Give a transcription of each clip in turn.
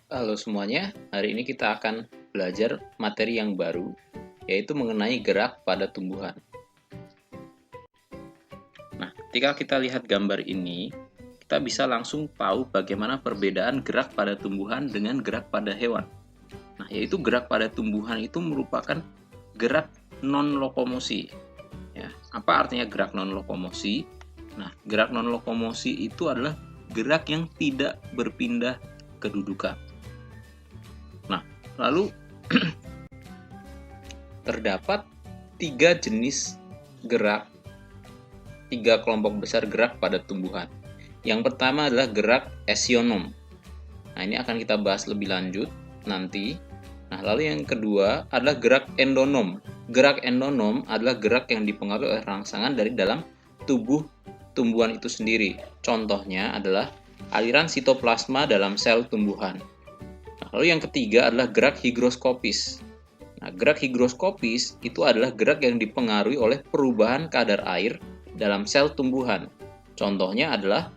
Halo semuanya, hari ini kita akan belajar materi yang baru, yaitu mengenai gerak pada tumbuhan. Nah, ketika kita lihat gambar ini, kita bisa langsung tahu bagaimana perbedaan gerak pada tumbuhan dengan gerak pada hewan. Nah, yaitu gerak pada tumbuhan itu merupakan gerak non-lokomosi. Ya, apa artinya gerak non-lokomosi? Nah, gerak non-lokomosi itu adalah gerak yang tidak berpindah kedudukan. Nah, lalu terdapat tiga jenis gerak, tiga kelompok besar gerak pada tumbuhan. Yang pertama adalah gerak esionom. Nah, ini akan kita bahas lebih lanjut nanti. Nah, lalu yang kedua adalah gerak endonom. Gerak endonom adalah gerak yang dipengaruhi oleh rangsangan dari dalam tubuh tumbuhan itu sendiri. Contohnya adalah aliran sitoplasma dalam sel tumbuhan. Nah, lalu yang ketiga adalah gerak higroskopis. Nah, gerak higroskopis itu adalah gerak yang dipengaruhi oleh perubahan kadar air dalam sel tumbuhan. Contohnya adalah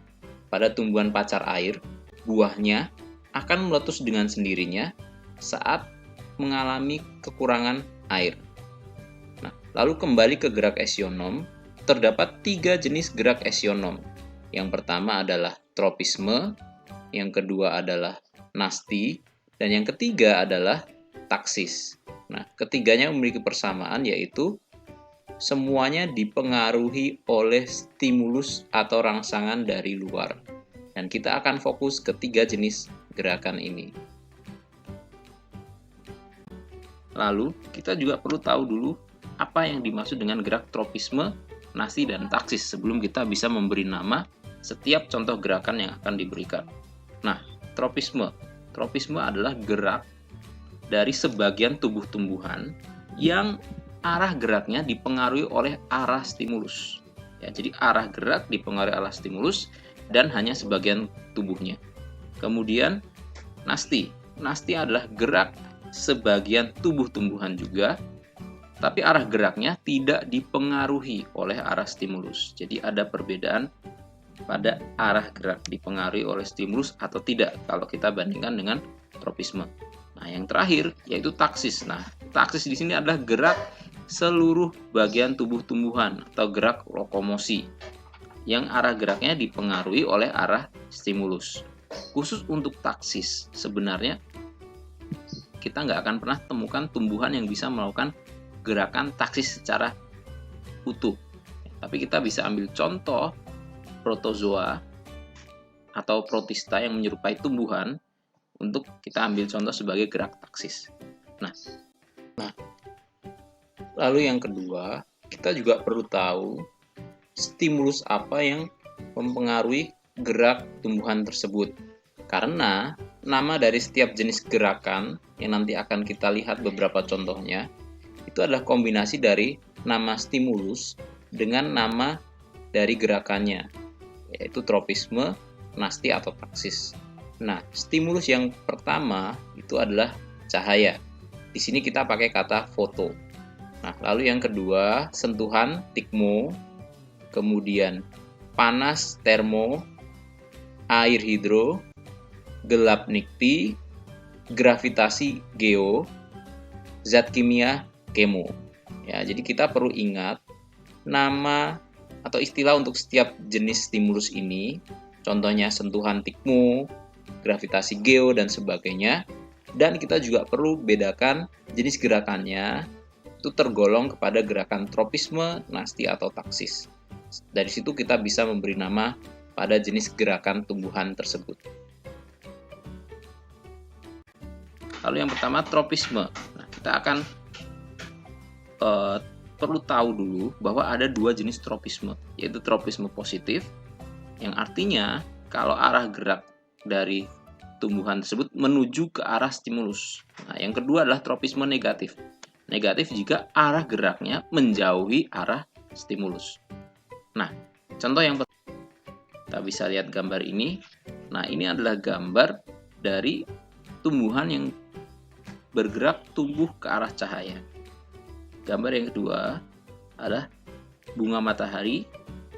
pada tumbuhan pacar air, buahnya akan meletus dengan sendirinya saat mengalami kekurangan air. Nah, lalu kembali ke gerak esionom, terdapat tiga jenis gerak esionom. Yang pertama adalah tropisme, yang kedua adalah nasti, dan yang ketiga adalah taksis. Nah, ketiganya memiliki persamaan, yaitu semuanya dipengaruhi oleh stimulus atau rangsangan dari luar. Dan kita akan fokus ke tiga jenis gerakan ini. Lalu, kita juga perlu tahu dulu apa yang dimaksud dengan gerak tropisme, nasti, dan taksis sebelum kita bisa memberi nama setiap contoh gerakan yang akan diberikan. Nah, tropisme. Tropisme adalah gerak dari sebagian tubuh tumbuhan yang arah geraknya dipengaruhi oleh arah stimulus. Ya, jadi arah gerak dipengaruhi arah stimulus dan hanya sebagian tubuhnya. Kemudian nasti. Nasti adalah gerak sebagian tubuh tumbuhan juga, tapi arah geraknya tidak dipengaruhi oleh arah stimulus. Jadi ada perbedaan pada arah gerak dipengaruhi oleh stimulus atau tidak kalau kita bandingkan dengan tropisme. Nah, yang terakhir yaitu taksis. Nah, taksis di sini adalah gerak seluruh bagian tubuh tumbuhan atau gerak lokomosi yang arah geraknya dipengaruhi oleh arah stimulus. Khusus untuk taksis, sebenarnya kita nggak akan pernah temukan tumbuhan yang bisa melakukan gerakan taksis secara utuh. Tapi kita bisa ambil contoh protozoa atau protista yang menyerupai tumbuhan untuk kita ambil contoh sebagai gerak taksis. Nah, lalu yang kedua, kita juga perlu tahu stimulus apa yang mempengaruhi gerak tumbuhan tersebut. Karena nama dari setiap jenis gerakan yang nanti akan kita lihat beberapa contohnya, itu adalah kombinasi dari nama stimulus dengan nama dari gerakannya, yaitu tropisme, nasti, atau taksis. Nah, stimulus yang pertama itu adalah cahaya. Di sini kita pakai kata foto. Nah, lalu yang kedua, sentuhan, tikmo, kemudian panas, termo, air, hidro, gelap, nikti, gravitasi, geo, zat kimia, kemo. Ya, jadi kita perlu ingat nama atau istilah untuk setiap jenis stimulus ini. Contohnya sentuhan, tikmo, gravitasi, geo, dan sebagainya. Dan kita juga perlu bedakan jenis gerakannya itu tergolong kepada gerakan tropisme, nasti, atau taksis. Dari situ kita bisa memberi nama pada jenis gerakan tumbuhan tersebut. Lalu yang pertama tropisme. Nah, kita akan perlu tahu dulu bahwa ada dua jenis tropisme, yaitu tropisme positif, yang artinya kalau arah gerak dari tumbuhan tersebut menuju ke arah stimulus. Nah, yang kedua adalah tropisme negatif. Negatif jika arah geraknya menjauhi arah stimulus. Nah, contoh yang pertama, kita bisa lihat gambar ini. Nah, ini adalah gambar dari tumbuhan yang bergerak tumbuh ke arah cahaya. Gambar yang kedua adalah bunga matahari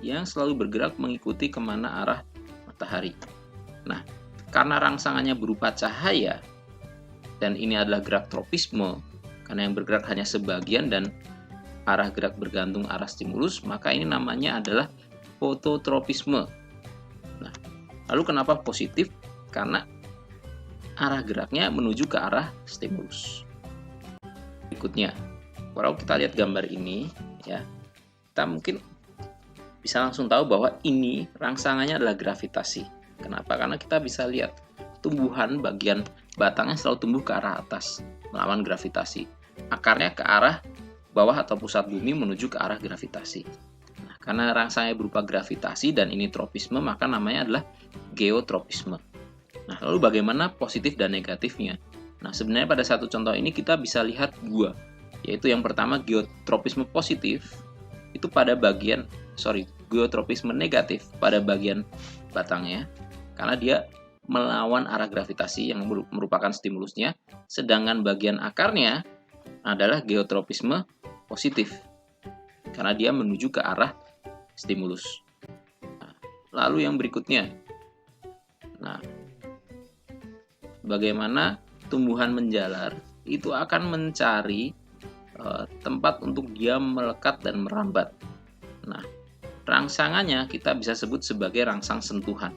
yang selalu bergerak mengikuti kemana arah matahari. Nah, karena rangsangannya berupa cahaya, dan ini adalah gerak tropisme, karena yang bergerak hanya sebagian dan arah gerak bergantung arah stimulus, maka ini namanya adalah fototropisme. Nah, lalu kenapa positif? Karena arah geraknya menuju ke arah stimulus. Berikutnya, kalau kita lihat gambar ini, ya, kita mungkin bisa langsung tahu bahwa ini rangsangannya adalah gravitasi. Kenapa? Karena kita bisa lihat tumbuhan bagian batangnya selalu tumbuh ke arah atas melawan gravitasi. Akarnya ke arah bawah atau pusat bumi menuju ke arah gravitasi. Nah, karena rangsangannya berupa gravitasi dan ini tropisme, maka namanya adalah geotropisme. Nah, lalu bagaimana positif dan negatifnya? Nah, sebenarnya pada satu contoh ini kita bisa lihat dua, yaitu yang pertama geotropisme positif itu pada geotropisme negatif pada bagian batangnya, karena dia melawan arah gravitasi yang merupakan stimulusnya, sedangkan bagian akarnya adalah geotropisme positif, karena dia menuju ke arah stimulus. Nah, lalu yang berikutnya, bagaimana tumbuhan menjalar itu akan mencari tempat untuk dia melekat dan merambat. Nah, rangsangannya kita bisa sebut sebagai rangsang sentuhan.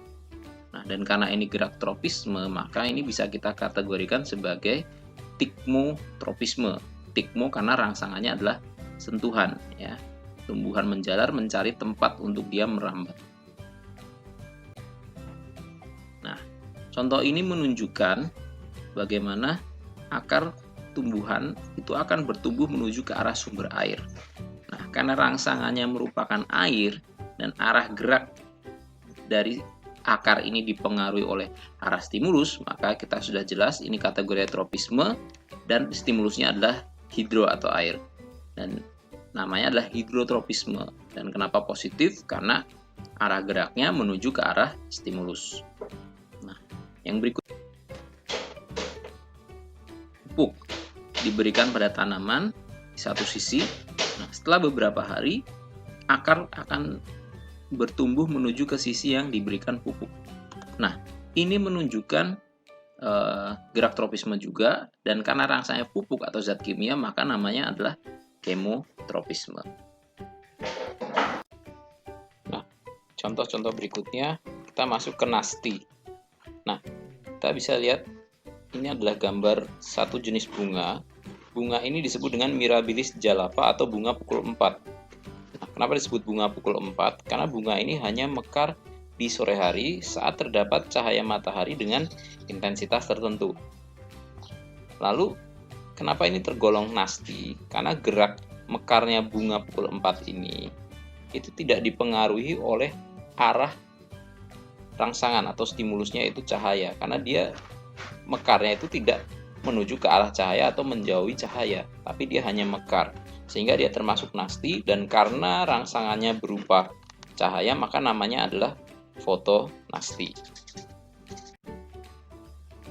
Nah, dan karena ini gerak tropisme, maka ini bisa kita kategorikan sebagai tikmotropisme. Tikmo karena rangsangannya adalah sentuhan, ya. Tumbuhan menjalar mencari tempat untuk dia merambat. Nah, contoh ini menunjukkan bagaimana akar tumbuhan itu akan bertumbuh menuju ke arah sumber air. Nah, karena rangsangannya merupakan air dan arah gerak dari akar ini dipengaruhi oleh arah stimulus, maka kita sudah jelas ini kategori tropisme dan stimulusnya adalah hidro atau air. Dan namanya adalah hidrotropisme. Dan kenapa positif? Karena arah geraknya menuju ke arah stimulus. Nah, yang berikut, pupuk diberikan pada tanaman di satu sisi. Nah, setelah beberapa hari, akar akan bertumbuh menuju ke sisi yang diberikan pupuk. Nah, ini menunjukkan gerak tropisme juga, dan karena rangsangnya pupuk atau zat kimia, maka namanya adalah kemotropisme. Nah, contoh-contoh berikutnya kita masuk ke nasti. Nah, kita bisa lihat ini adalah gambar satu jenis bunga. Bunga ini disebut dengan Mirabilis jalapa atau bunga pukul 4. Nah, kenapa disebut bunga pukul 4? Karena bunga ini hanya mekar di sore hari saat terdapat cahaya matahari dengan intensitas tertentu. Lalu, kenapa ini tergolong nasti? Karena gerak mekarnya bunga pukul 4 ini itu tidak dipengaruhi oleh arah rangsangan atau stimulusnya itu cahaya, karena dia mekarnya itu tidak menuju ke arah cahaya atau menjauhi cahaya, tapi dia hanya mekar, sehingga dia termasuk nasti. Dan karena rangsangannya berupa cahaya, maka namanya adalah fotonasti.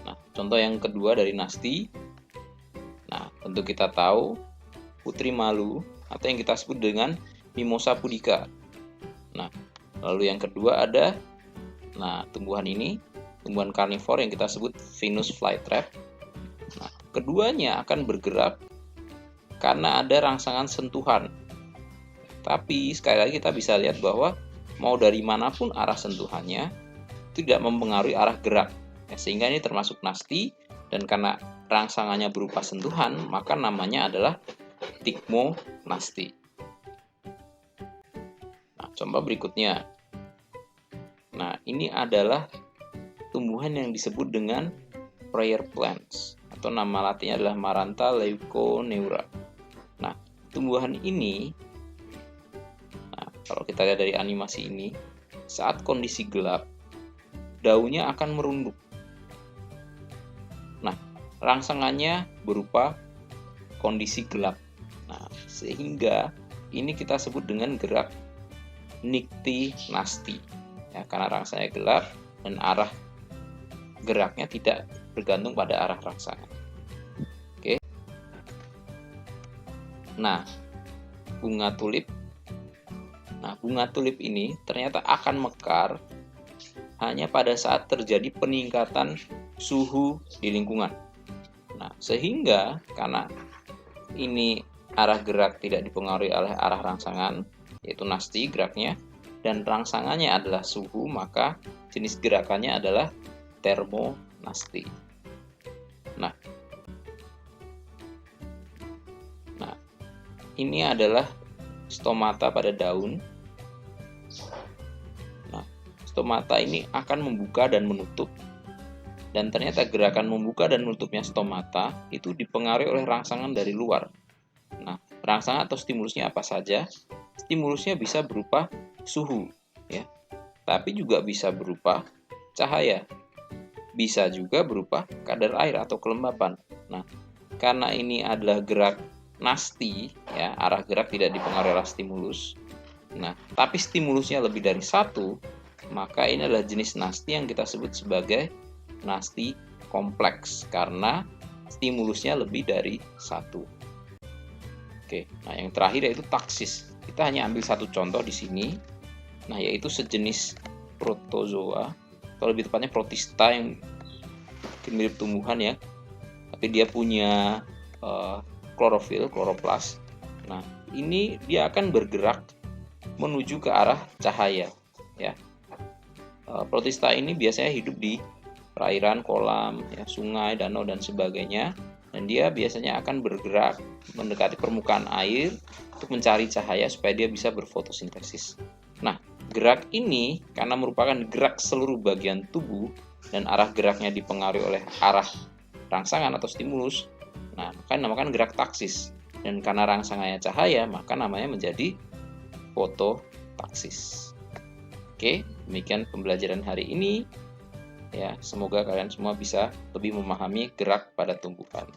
Nah, contoh yang kedua dari nasti. Nah, tentu kita tahu putri malu atau yang kita sebut dengan Mimosa pudica. Nah, lalu yang kedua ada, tumbuhan ini, tumbuhan karnivor yang kita sebut Venus flytrap. Nah, keduanya akan bergerak karena ada rangsangan sentuhan. Tapi sekali lagi kita bisa lihat bahwa mau dari manapun arah sentuhannya tidak mempengaruhi arah gerak. Sehingga ini termasuk nasti, dan karena rangsangannya berupa sentuhan, maka namanya adalah tikmonasti. Nah, contoh berikutnya. Nah, ini adalah tumbuhan yang disebut dengan prayer plants, atau nama latinnya adalah Maranta leuconeura. Nah, tumbuhan ini, kalau kita lihat dari animasi ini, saat kondisi gelap, daunnya akan merunduk. Nah, rangsangannya berupa kondisi gelap. Nah, sehingga ini kita sebut dengan gerak niktinasti. Ya, karena rangsangnya gelap dan arah geraknya tidak bergantung pada arah rangsangan. Oke. Nah, bunga tulip. Nah, bunga tulip ini ternyata akan mekar hanya pada saat terjadi peningkatan suhu di lingkungan. Nah, sehingga karena ini arah gerak tidak dipengaruhi oleh arah rangsangan, yaitu nasti geraknya, dan rangsangannya adalah suhu, maka jenis gerakannya adalah termonasti. Nah, ini adalah stomata pada daun. Nah, stomata ini akan membuka dan menutup. Dan ternyata gerakan membuka dan menutupnya stomata itu dipengaruhi oleh rangsangan dari luar. Nah, rangsangan atau stimulusnya apa saja? Stimulusnya bisa berupa suhu, ya, tapi juga bisa berupa cahaya, bisa juga berupa kadar air atau kelembapan. Nah, karena ini adalah gerak nasti, ya, arah gerak tidak dipengaruhi oleh stimulus. Nah, tapi stimulusnya lebih dari satu, maka ini adalah jenis nasti yang kita sebut sebagai nasti kompleks karena stimulusnya lebih dari satu. Oke, nah yang terakhir yaitu taksis. Kita hanya ambil satu contoh di sini, nah yaitu sejenis protozoa atau lebih tepatnya protista yang mirip tumbuhan ya, tapi dia punya klorofil, kloroplas. Nah, ini dia akan bergerak menuju ke arah cahaya, ya. Protista ini biasanya hidup di perairan, kolam, ya, sungai, danau dan sebagainya, dan dia biasanya akan bergerak mendekati permukaan air untuk mencari cahaya supaya dia bisa berfotosintesis. Nah, gerak ini karena merupakan gerak seluruh bagian tubuh dan arah geraknya dipengaruhi oleh arah rangsangan atau stimulus, nah maka dinamakan gerak taksis. Dan karena rangsangannya cahaya, maka namanya menjadi fototaksis. Oke, demikian pembelajaran hari ini. Ya, semoga kalian semua bisa lebih memahami gerak pada tumbuhan.